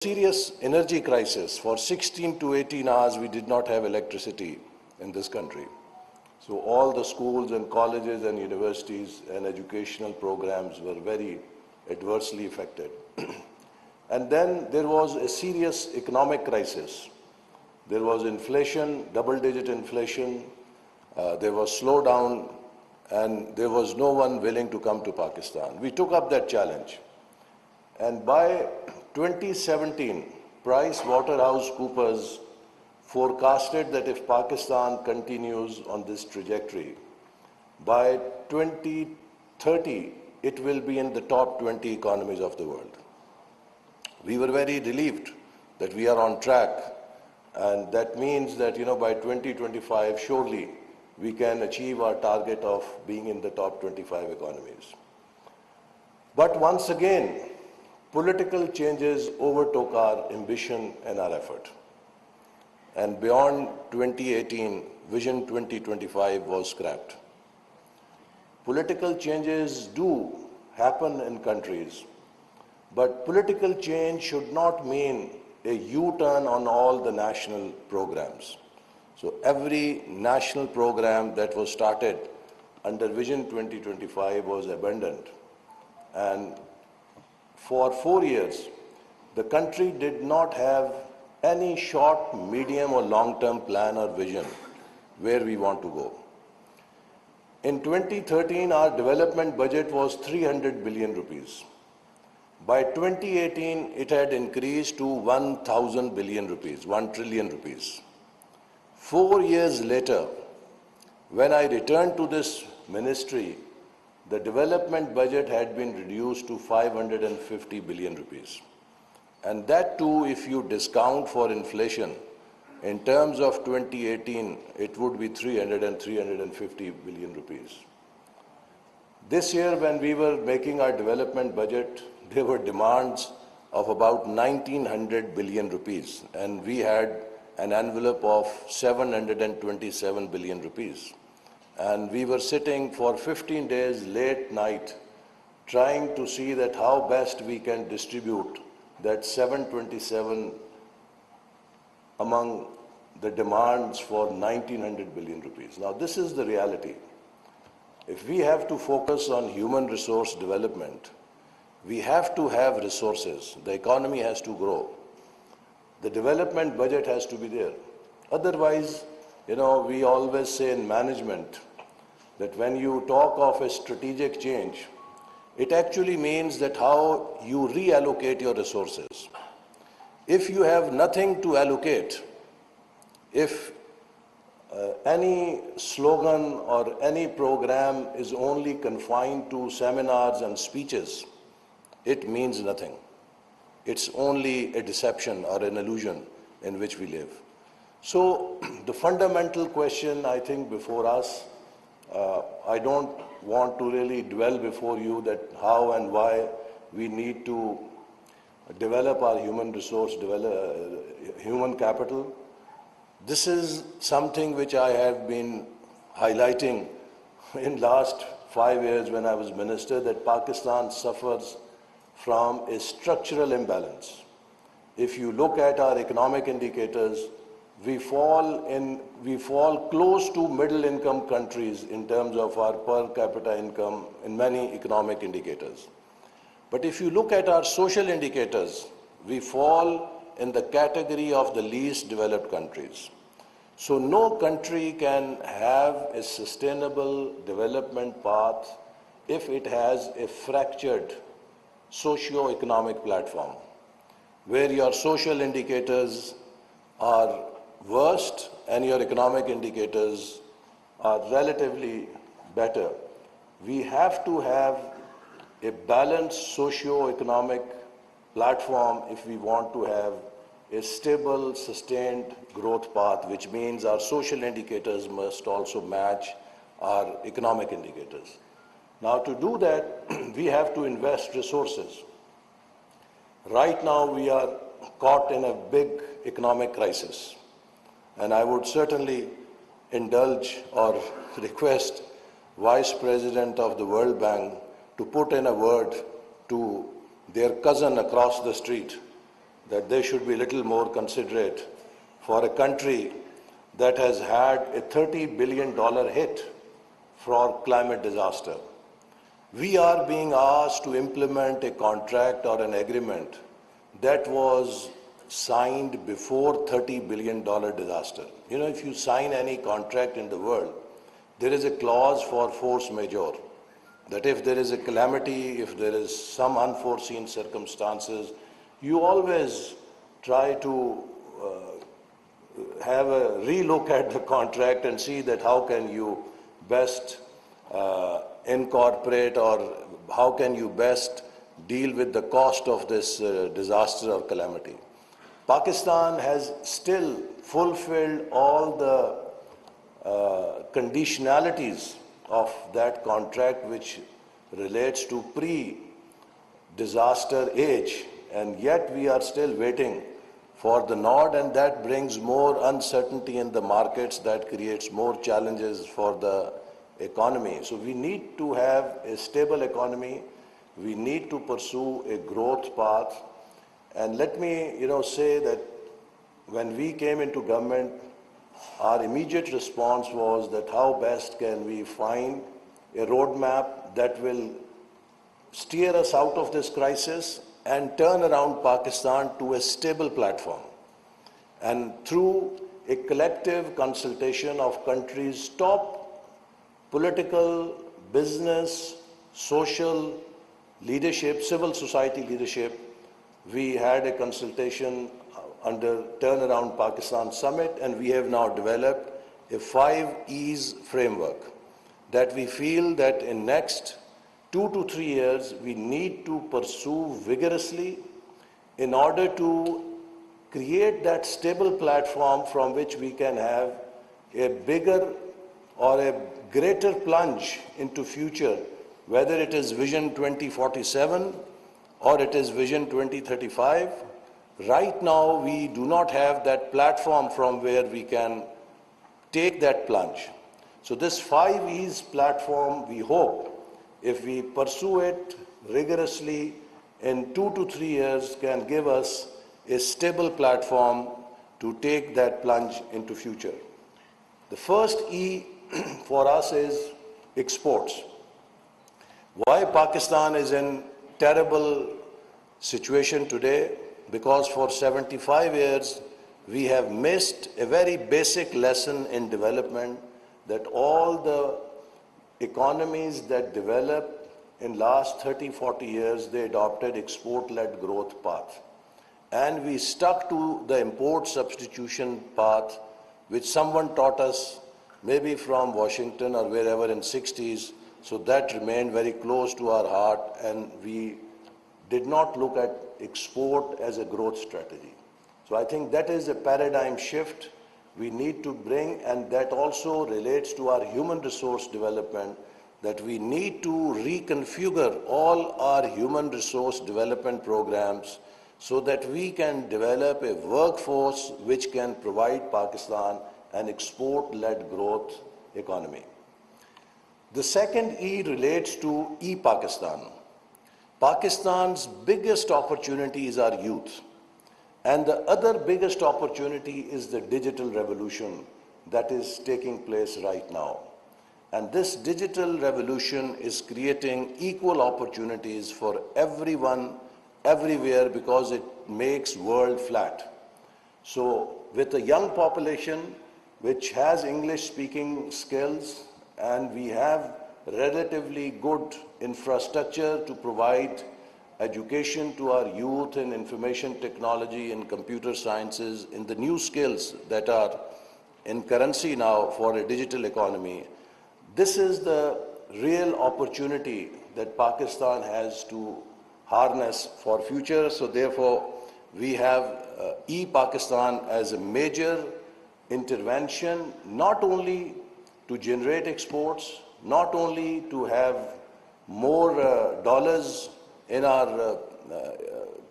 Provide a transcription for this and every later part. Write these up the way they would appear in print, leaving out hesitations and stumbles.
Serious energy crisis. For 16 to 18 hours, we did not have electricity in this country. So all the schools and colleges and universities and educational programs were very adversely affected. And then there was a serious economic crisis. There was inflation, double-digit inflation, there was slowdown, and there was no one willing to come to Pakistan. We took up that challenge. And by 2017, PricewaterhouseCoopers forecasted that if Pakistan continues on this trajectory, by 2030, it will be in the top 20 economies of the world. We were very relieved that we are on track, and that means that, by 2025, surely we can achieve our target of being in the top 25 economies. But once again, political changes overtook our ambition and our effort. And beyond 2018, Vision 2025 was scrapped. Political changes do happen in countries, but political change should not mean a U-turn on all the national programs. So every national program that was started under Vision 2025 was abandoned. And for 4 years, the country did not have any short, medium or long-term plan or vision where we want to go. In 2013, our development budget was 300 billion rupees. By 2018, it had increased to 1,000 billion rupees, 1 trillion rupees. 4 years later, when I returned to this ministry, the development budget had been reduced to 550 billion rupees. And that too, if you discount for inflation, in terms of 2018, it would be 300 and 350 billion rupees. This year, when we were making our development budget, there were demands of about 1,900 billion rupees, and we had an envelope of 727 billion rupees. And we were sitting for 15 days late night trying to see that how best we can distribute that 727 among the demands for 1,900 billion rupees. Now this is the reality. If we have to focus on human resource development, we have to have resources. The economy has to grow. The development budget has to be there. Otherwise, we always say in management that when you talk of a strategic change, it actually means that how you reallocate your resources. If you have nothing to allocate, if any slogan or any program is only confined to seminars and speeches, it means nothing. It's only a deception or an illusion in which we live. So the fundamental question, I think, before us, I don't want to really dwell before you that how and why we need to develop our human resource, human capital. This is something which I have been highlighting in last 5 years when I was minister, that Pakistan suffers from a structural imbalance. If you look at our economic indicators, we fall close to middle income countries in terms of our per capita income in many economic indicators. But if you look at our social indicators, we fall in the category of the least developed countries. So no country can have a sustainable development path if it has a fractured socio-economic platform, where your social indicators are worst and your economic indicators are relatively better. We have to have a balanced socio-economic platform if we want to have a stable, sustained growth path, which means our social indicators must also match our economic indicators. Now, to do that, we have to invest resources. Right now, we are caught in a big economic crisis. And I would certainly indulge or request Vice President of the World Bank to put in a word to their cousin across the street, that they should be a little more considerate for a country that has had a $30 billion hit for climate disaster. We are being asked to implement a contract or an agreement that was signed before $30 billion disaster. You know, if you sign any contract in the world, there is a clause for force majeure, that if there is a calamity, if there is some unforeseen circumstances, you always try to have a relook at the contract and see that how can you best incorporate, or how can you best deal with the cost of this disaster or calamity. Pakistan has still fulfilled all the conditionalities of that contract which relates to pre-disaster age, and yet we are still waiting for the nod, and that brings more uncertainty in the markets, that creates more challenges for the economy. So we need to have a stable economy, we need to pursue a growth path. And let me say that when we came into government, our immediate response was that how best can we find a roadmap that will steer us out of this crisis and turn around Pakistan to a stable platform. And through a collective consultation of country's top political, business, social leadership, civil society leadership, we had a consultation under Turnaround Pakistan Summit, and we have now developed a 5 E's framework that we feel that in next 2 to 3 years we need to pursue vigorously in order to create that stable platform from which we can have a bigger or a greater plunge into future, whether it is Vision 2047 or it is Vision 2035. Right now, we do not have that platform from where we can take that plunge. So this 5 E's platform, we hope, if we pursue it rigorously in 2 to 3 years, can give us a stable platform to take that plunge into future. The first E for us is exports. Why Pakistan is in terrible situation today? Because for 75 years we have missed a very basic lesson in development, that all the economies that developed in last 30-40 years, they adopted export-led growth path. And we stuck to the import substitution path, which someone taught us maybe from Washington or wherever in 60s. So that remained very close to our heart, and we did not look at export as a growth strategy. So I think that is a paradigm shift we need to bring, and that also relates to our human resource development, that we need to reconfigure all our human resource development programs so that we can develop a workforce which can provide Pakistan an export-led growth economy. The second E relates to E-Pakistan. Pakistan's biggest opportunity is our youth. And the other biggest opportunity is the digital revolution that is taking place right now. And this digital revolution is creating equal opportunities for everyone, everywhere, because it makes world flat. So with a young population which has English-speaking skills, and we have relatively good infrastructure to provide education to our youth in information technology and computer sciences, in the new skills that are in currency now for a digital economy. This is the real opportunity that Pakistan has to harness for future. So therefore, we have E-Pakistan as a major intervention, not only to generate exports, not only to have more dollars in our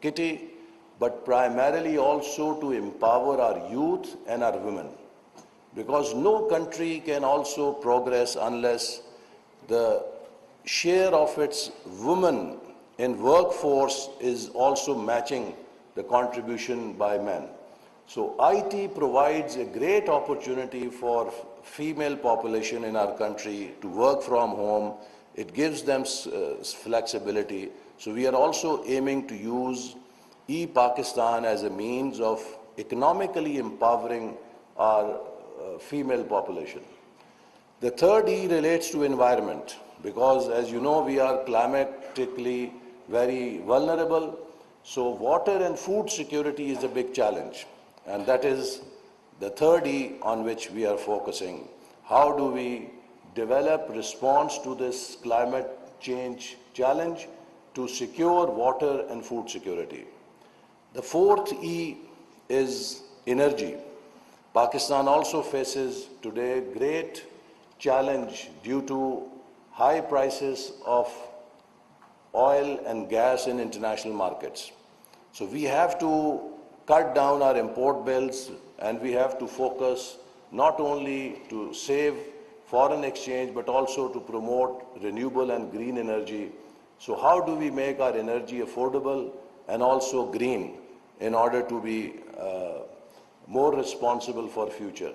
kitty, but primarily also to empower our youth and our women. Because no country can also progress unless the share of its women in workforce is also matching the contribution by men. So IT provides a great opportunity for female population in our country to work from home. It gives them flexibility. So we are also aiming to use e-Pakistan as a means of economically empowering our female population. The third E relates to environment, because as you know, we are climatically very vulnerable. So water and food security is a big challenge. And that is the third E on which we are focusing. How do we develop response to this climate change challenge to secure water and food security? The fourth E is energy. Pakistan also faces today great challenge due to high prices of oil and gas in international markets. So we have to cut down our import bills, and we have to focus not only to save foreign exchange but also to promote renewable and green energy. So how do we make our energy affordable and also green in order to be more responsible for future?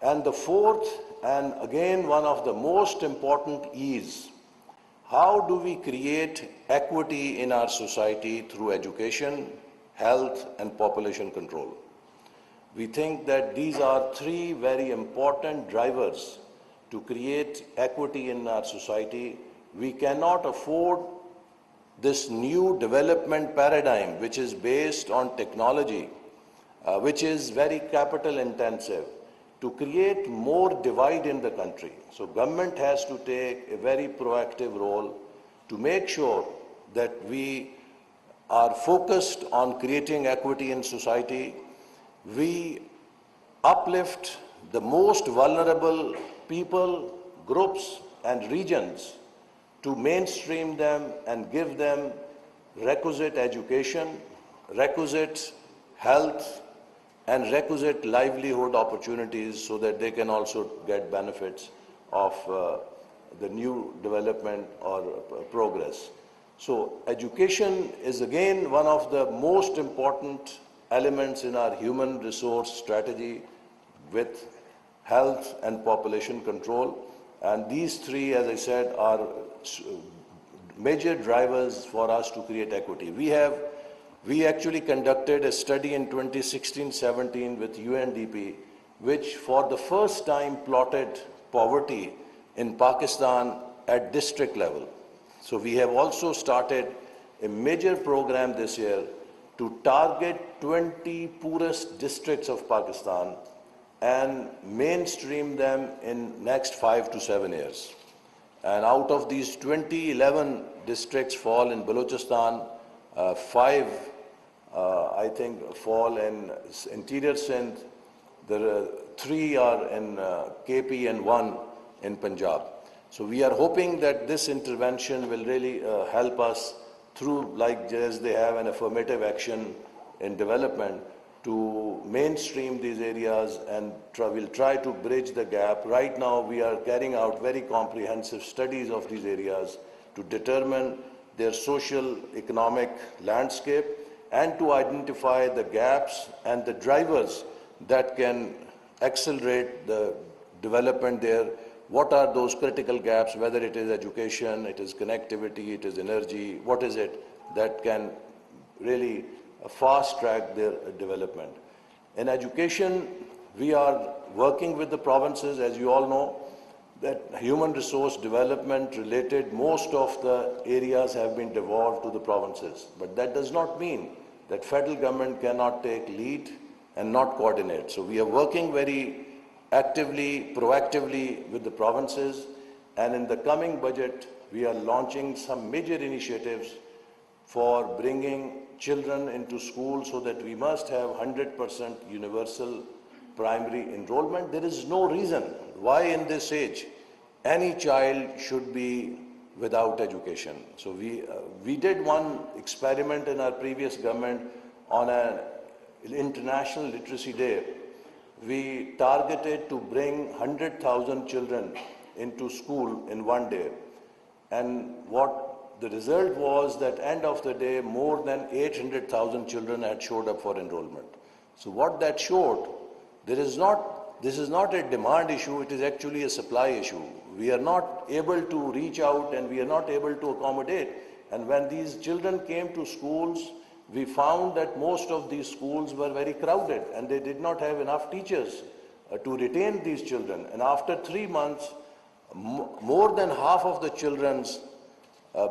And the fourth, and again one of the most important, is how do we create equity in our society through education, health, and population control? We think that these are three very important drivers to create equity in our society. We cannot afford this new development paradigm, which is based on technology, which is very capital intensive, to create more divide in the country. So government has to take a very proactive role to make sure that we are focused on creating equity in society. We uplift the most vulnerable people, groups, and regions to mainstream them and give them requisite education, requisite health, and requisite livelihood opportunities so that they can also get benefits of the new development or progress. So education is again one of the most important elements in our human resource strategy, with health and population control. And these three, as I said, are major drivers for us to create equity. We actually conducted a study in 2016-17 with UNDP, which for the first time plotted poverty in Pakistan at district level. So we have also started a major program this year to target 20 poorest districts of Pakistan and mainstream them in next 5 to 7 years. And out of these 20, 11 districts fall in Balochistan, 5 I think fall in interior Sindh, there are 3 are in KP and 1 in Punjab. So we are hoping that this intervention will really help us through, like as they have an affirmative action in development, to mainstream these areas, and we'll try to bridge the gap. Right now we are carrying out very comprehensive studies of these areas to determine their social economic landscape and to identify the gaps and the drivers that can accelerate the development there. What are those critical gaps, whether it is education, it is connectivity, it is energy, what is it that can really fast track their development? In education, we are working with the provinces. As you all know, that human resource development related, most of the areas have been devolved to the provinces. But that does not mean that federal government cannot take lead and not coordinate. So we are working very actively, proactively with the provinces, and in the coming budget, we are launching some major initiatives for bringing children into school so that we must have 100% universal primary enrollment. There is no reason why in this age any child should be without education. So we did one experiment in our previous government on an International Literacy Day. We targeted to bring 100,000 children into school in one day. And what the result was that end of the day, more than 800,000 children had showed up for enrollment. So what that showed, this is not a demand issue, it is actually a supply issue. We are not able to reach out and we are not able to accommodate. And when these children came to schools, we found that most of these schools were very crowded and they did not have enough teachers to retain these children. And after 3 months, more than half of the children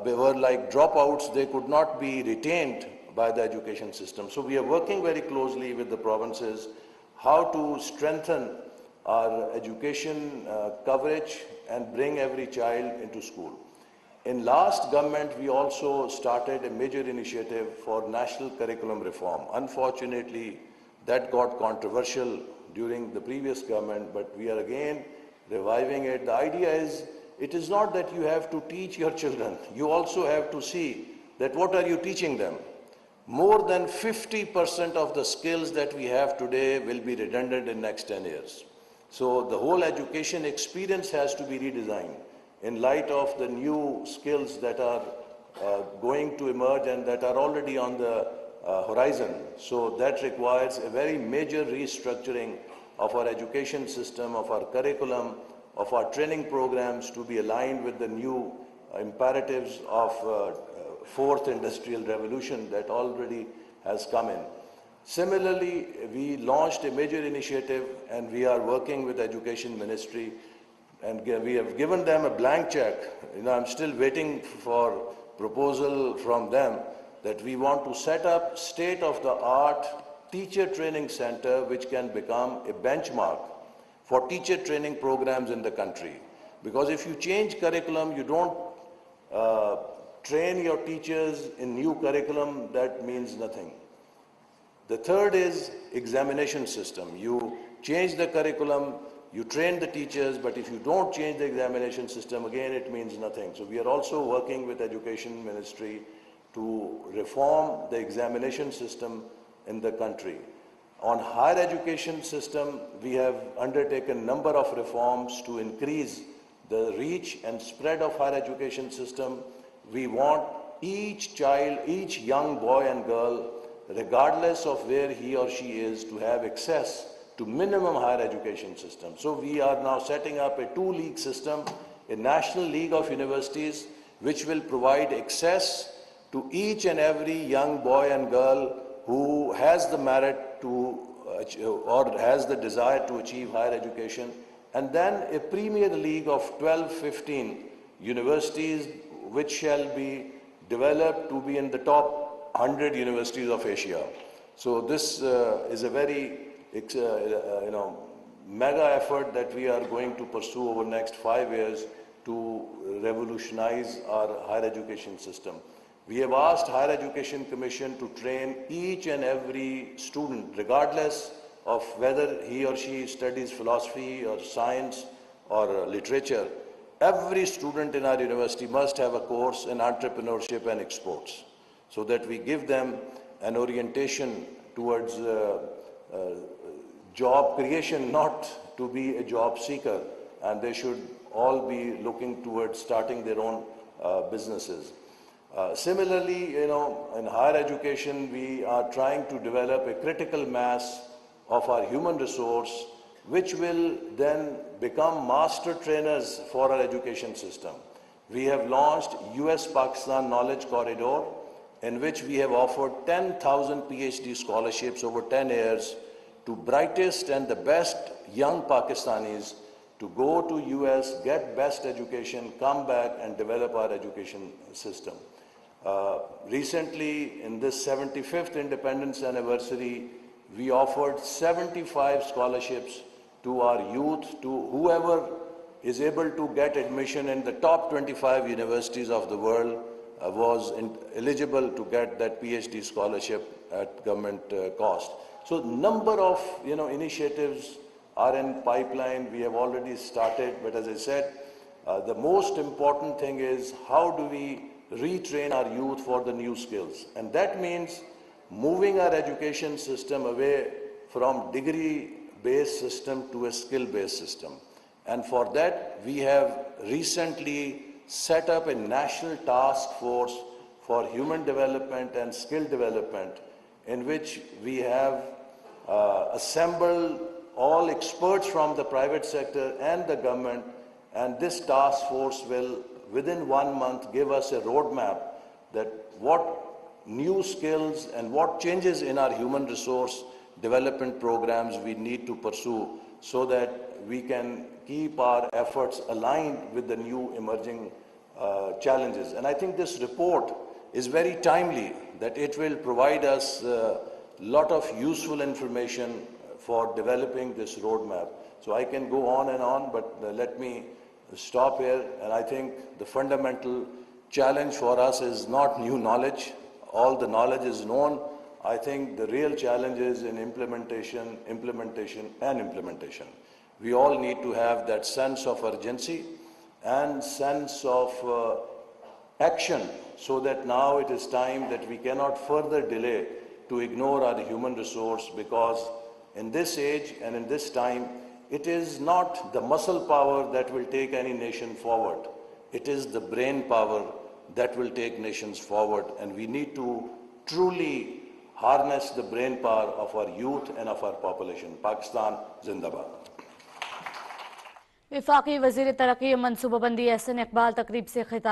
they were like dropouts. They could not be retained by the education system. So we are working very closely with the provinces how to strengthen our education coverage and bring every child into school. In last government, we also started a major initiative for national curriculum reform. Unfortunately, that got controversial during the previous government, but we are again reviving it. The idea is, it is not that you have to teach your children. You also have to see that what are you teaching them. More than 50% of the skills that we have today will be redundant in next 10 years. So the whole education experience has to be redesigned in light of the new skills that are going to emerge and that are already on the horizon. So that requires a very major restructuring of our education system, of our curriculum, of our training programs to be aligned with the new imperatives of fourth industrial revolution that already has come in. Similarly, we launched a major initiative and we are working with Education Ministry and we have given them a blank check. I'm still waiting for proposal from them that we want to set up state-of-the-art teacher training center which can become a benchmark for teacher training programs in the country. Because if you change curriculum, you don't train your teachers in new curriculum, that means nothing. The third is examination system. You change the curriculum, you train the teachers, but if you don't change the examination system, again, it means nothing. So we are also working with Education Ministry to reform the examination system in the country. On higher education system, we have undertaken a number of reforms to increase the reach and spread of higher education system. We want each child, each young boy and girl, regardless of where he or she is, to have access to minimum higher education system. So we are now setting up a two-league system, a national league of universities, which will provide access to each and every young boy and girl who has the merit to or has the desire to achieve higher education, and then a premier league of 12, 15 universities which shall be developed to be in the top 100 universities of Asia. So this is a very mega effort that we are going to pursue over the next 5 years to revolutionize our higher education system. We have asked Higher Education Commission to train each and every student, regardless of whether he or she studies philosophy or science or literature. Every student in our university must have a course in entrepreneurship and exports, so that we give them an orientation towards job creation, not to be a job seeker, and they should all be looking towards starting their own businesses. Similarly, in higher education, we are trying to develop a critical mass of our human resource, which will then become master trainers for our education system. We have launched US-Pakistan Knowledge Corridor, in which we have offered 10,000 PhD scholarships over 10 years to brightest and the best young Pakistanis to go to US, get best education, come back and develop our education system. Recently, in this 75th independence anniversary, we offered 75 scholarships to our youth, to whoever is able to get admission in the top 25 universities of the world was eligible to get that PhD scholarship at government cost. So number of initiatives are in pipeline. We have already started, but as I said, the most important thing is how do we retrain our youth for the new skills. And that means moving our education system away from degree-based system to a skill-based system. And for that, we have recently set up a national task force for human development and skill development, in which we have assembled all experts from the private sector and the government, and this task force will, within 1 month, give us a roadmap that what new skills and what changes in our human resource development programs we need to pursue so that we can keep our efforts aligned with the new emerging challenges. And I think this report is very timely, that it will provide us a lot of useful information for developing this roadmap. So I can go on and on, but let me stop here. And I think the fundamental challenge for us is not new knowledge. All the knowledge is known. I think the real challenge is in implementation. We all need to have that sense of urgency and sense of action, so that now it is time that we cannot further delay to ignore our human resource, because in this age and in this time, it is not the muscle power that will take any nation forward. It is the brain power that will take nations forward, and we need to truly harness the brain power of our youth and of our population. Pakistan Zindabad. वफाकी वज़ीर तरक्की मनसूबाबंदी अहसन इकबाल तकरीब से खिताब